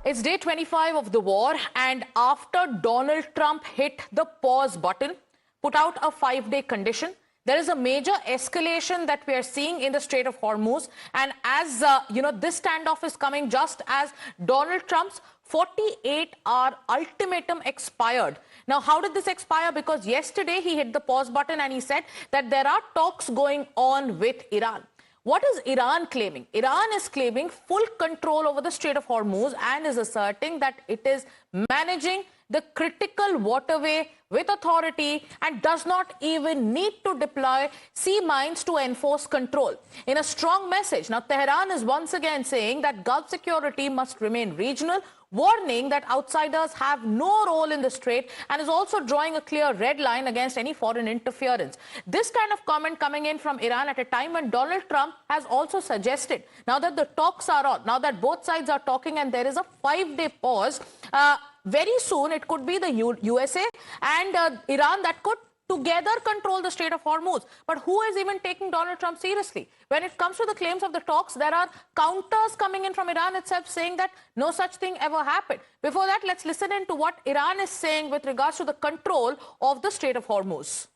It's day 25 of the war, and after Donald Trump hit the pause button, put out a 5-day condition, there is a major escalation that we are seeing in the Strait of Hormuz. And as this standoff is coming just as Donald Trump's 48-hour ultimatum expired. Now, how did this expire? Because yesterday he hit the pause button and he said that there are talks going on with Iran. What is Iran claiming? Iran is claiming full control over the Strait of Hormuz and is asserting that it is managing the critical waterway with authority and does not even need to deploy sea mines to enforce control. In a strong message, now Tehran is once again saying that Gulf security must remain regional, warning that outsiders have no role in the strait, and is also drawing a clear red line against any foreign interference. This kind of comment coming in from Iran at a time when Donald Trump has also suggested, now that the talks are on, now that both sides are talking and there is a 5-day pause, very soon it could be the USA and Iran that could together control the Strait of Hormuz. But who is even taking Donald Trump seriously? When it comes to the claims of the talks, there are counters coming in from Iran itself saying that no such thing ever happened. Before that, let's listen in to what Iran is saying with regards to the control of the Strait of Hormuz.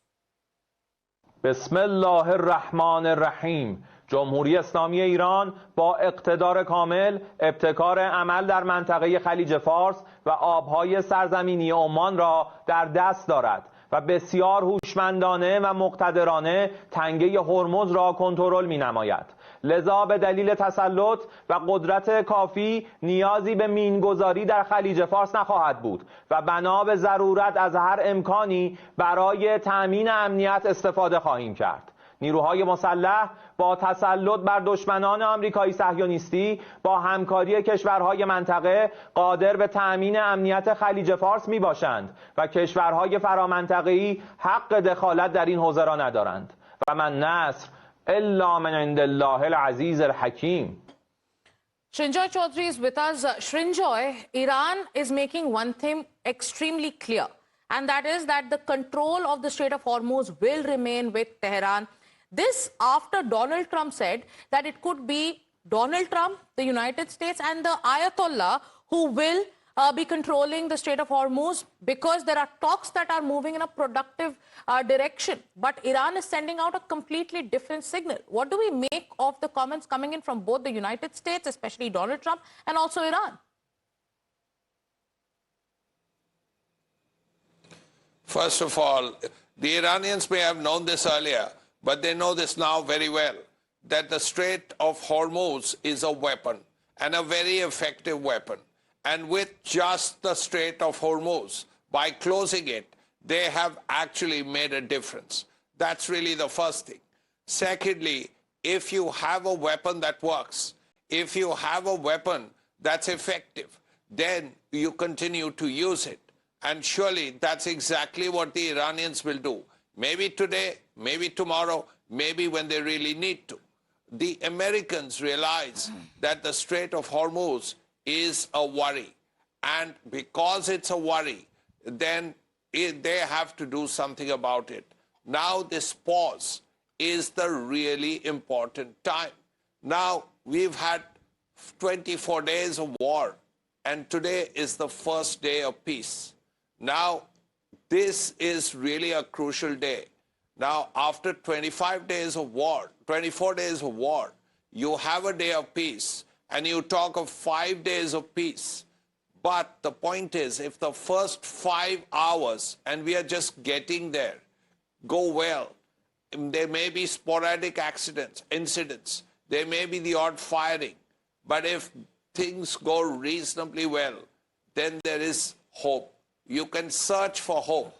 Bismillahirrahmanirrahim. جمهوری اسلامی ایران با اقتدار کامل ابتکار عمل در منطقه خلیج فارس و آبهای سرزمینی عمان را در دست دارد و بسیار هوشمندانه و مقتدرانه تنگه هرمز را کنترل می‌نماید. لذا به دلیل تسلط و قدرت کافی نیازی به مینگذاری در خلیج فارس نخواهد بود و بنا به ضرورت از هر امکانی برای تأمین امنیت استفاده خواهیم کرد. نیروهای مسلح با تسلط بر دشمنان آمریکایی صهیونیستی با همکاری کشورهای منطقه قادر به تأمین امنیت خلیج فارس می باشند و کشورهای فرامنطقه‌ای حق دخالت در این حوزه را ندارند و من نصر الا من عند الله العزیز الحکیم. Srinjoy Chaudhary is with us. Srinjoy, Iran is making one thing extremely clear, and that is that the control of the Strait of Hormuz will remain with Tehran. This after Donald Trump said that it could be Donald Trump, the United States, and the Ayatollah who will be controlling the Strait of Hormuz, because there are talks that are moving in a productive direction. But Iran is sending out a completely different signal. What do we make of the comments coming in from both the United States, especially Donald Trump, and also Iran? First of all, the Iranians may have known this earlier, but they know this now very well, that the Strait of Hormuz is a weapon, and a very effective weapon. And with just the Strait of Hormuz, by closing it, they have actually made a difference. That's really the first thing. Secondly, if you have a weapon that works, if you have a weapon that's effective, then you continue to use it. And surely that's exactly what the Iranians will do. Maybe today, maybe tomorrow, maybe when they really need to. The Americans realize that the Strait of Hormuz is a worry. And because it's a worry, then they have to do something about it. Now this pause is the really important time. Now we've had 24 days of war, and today is the first day of peace. Now, this is really a crucial day. Now, after 25 days of war, 24 days of war, you have a day of peace, and you talk of 5 days of peace. But the point is, if the first 5 hours, and we are just getting there, go well, there may be sporadic incidents, there may be the odd firing, but if things go reasonably well, then there is hope. You can search for hope,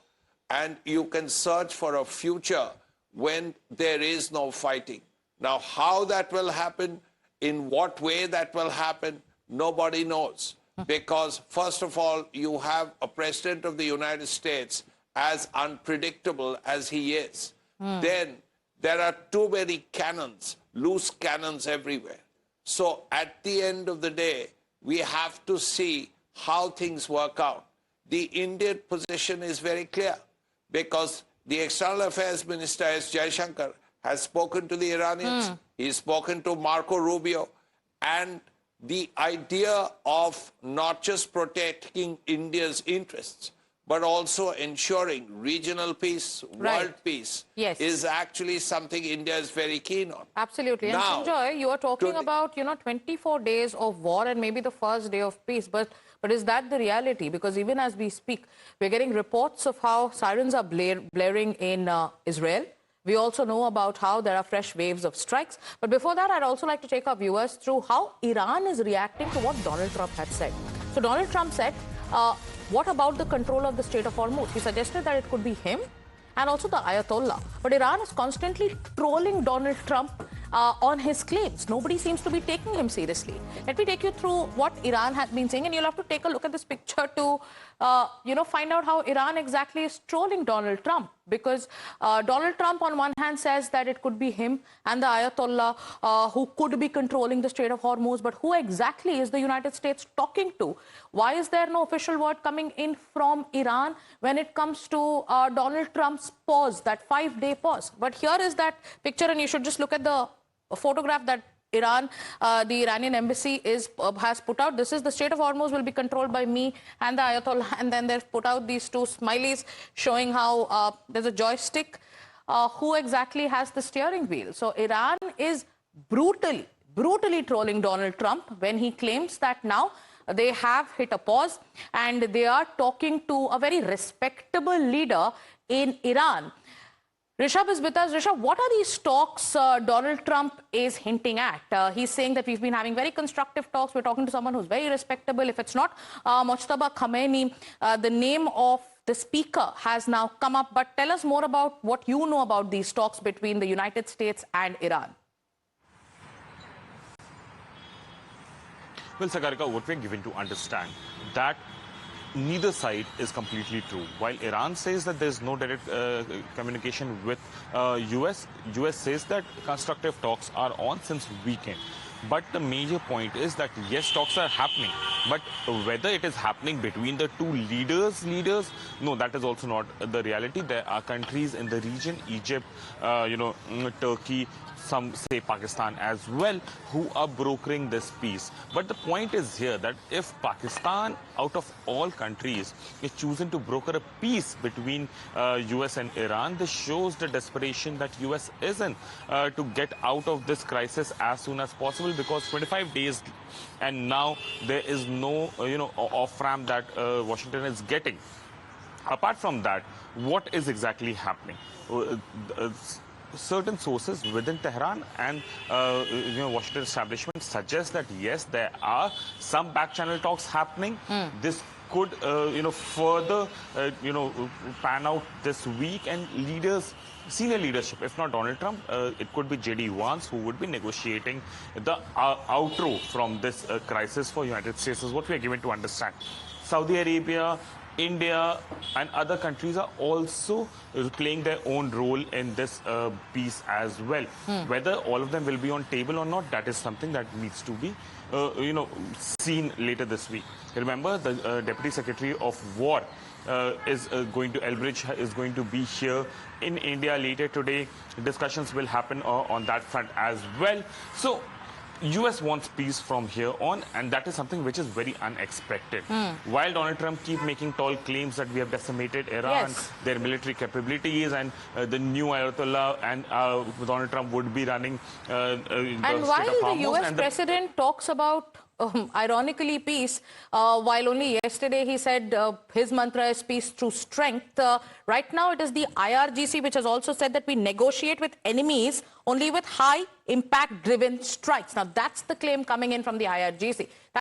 and you can search for a future when there is no fighting. Now, how that will happen, in what way that will happen, nobody knows. Because, first of all, you have a president of the United States as unpredictable as he is. Then there are too many cannons, loose cannons everywhere. So at the end of the day, we have to see how things work out. The Indian position is very clear, because the External Affairs Minister, S. Jaishankar, has spoken to the Iranians. He's spoken to Marco Rubio, and the idea of not just protecting India's interests, but also ensuring regional peace, world peace, is actually something India is very keen on. Absolutely. Now, and Sanjoy, you are talking about, 24 days of war and maybe the first day of peace. But is that the reality? Because even as we speak, we're getting reports of how sirens are blaring in Israel. We also know about how there are fresh waves of strikes. But before that, I'd also like to take our viewers through how Iran is reacting to what Donald Trump had said. So Donald Trump said, what about the control of the Strait of Hormuz? He suggested that it could be him and also the Ayatollah. But Iran is constantly trolling Donald Trump on his claims. Nobody seems to be taking him seriously. Let me take you through what Iran has been saying, and you'll have to take a look at this picture to, find out how Iran exactly is trolling Donald Trump. Because Donald Trump, on one hand, says that it could be him and the Ayatollah who could be controlling the Strait of Hormuz. But who exactly is the United States talking to? Why is there no official word coming in from Iran when it comes to Donald Trump's pause, that 5-day pause? But here is that picture, and you should just look at the photograph that Iran, the Iranian embassy has put out. This is the Strait of Hormuz will be controlled by me and the Ayatollah. And then they've put out these two smileys showing how there's a joystick. Who exactly has the steering wheel? So Iran is brutally trolling Donald Trump when he claims that now they have hit a pause and they are talking to a very respectable leader in Iran. Rishabh is with us. Rishabh, what are these talks Donald Trump is hinting at? He's saying that we've been having very constructive talks. We're talking to someone who's very respectable. If it's not Mojtaba Khamenei, the name of the speaker has now come up. But tell us more about what you know about these talks between the United States and Iran. Well, Sagarika, what we're given to understand that neither side is completely true. While Iran says that there's no direct communication with US says that constructive talks are on since weekend. But the major point is that yes, talks are happening, but whether it is happening between the two leaders, no, that is also not the reality. There are countries in the region, Egypt, Turkey, some say Pakistan as well, who are brokering this peace. But the point is here that if Pakistan, out of all countries, is choosing to broker a peace between US and Iran, this shows the desperation that US is in to get out of this crisis as soon as possible, because 25 days and now there is no, off-ramp that Washington is getting. Apart from that, what is exactly happening? Certain sources within Tehran and Washington establishment suggest that yes, there are some back-channel talks happening. This could further pan out this week, and senior leadership, if not Donald Trump, it could be J.D. Vance who would be negotiating the outro from this crisis for United States, is what we are given to understand. Saudi Arabia, India and other countries are also playing their own role in this peace as well. Whether all of them will be on table or not, that is something that needs to be seen later this week. Remember, the Deputy Secretary of War Elbridge is going to be here in India later today. Discussions will happen on that front as well. So US wants peace from here on, and that is something which is very unexpected. While Donald Trump keeps making tall claims that we have decimated Iran, their military capabilities, and the new Ayatollah and Donald Trump would be running and while the US president talks about ironically peace, while only yesterday he said his mantra is peace through strength. Right now it is the IRGC which has also said that we negotiate with enemies only with high impact driven strikes. Now that's the claim coming in from the IRGC.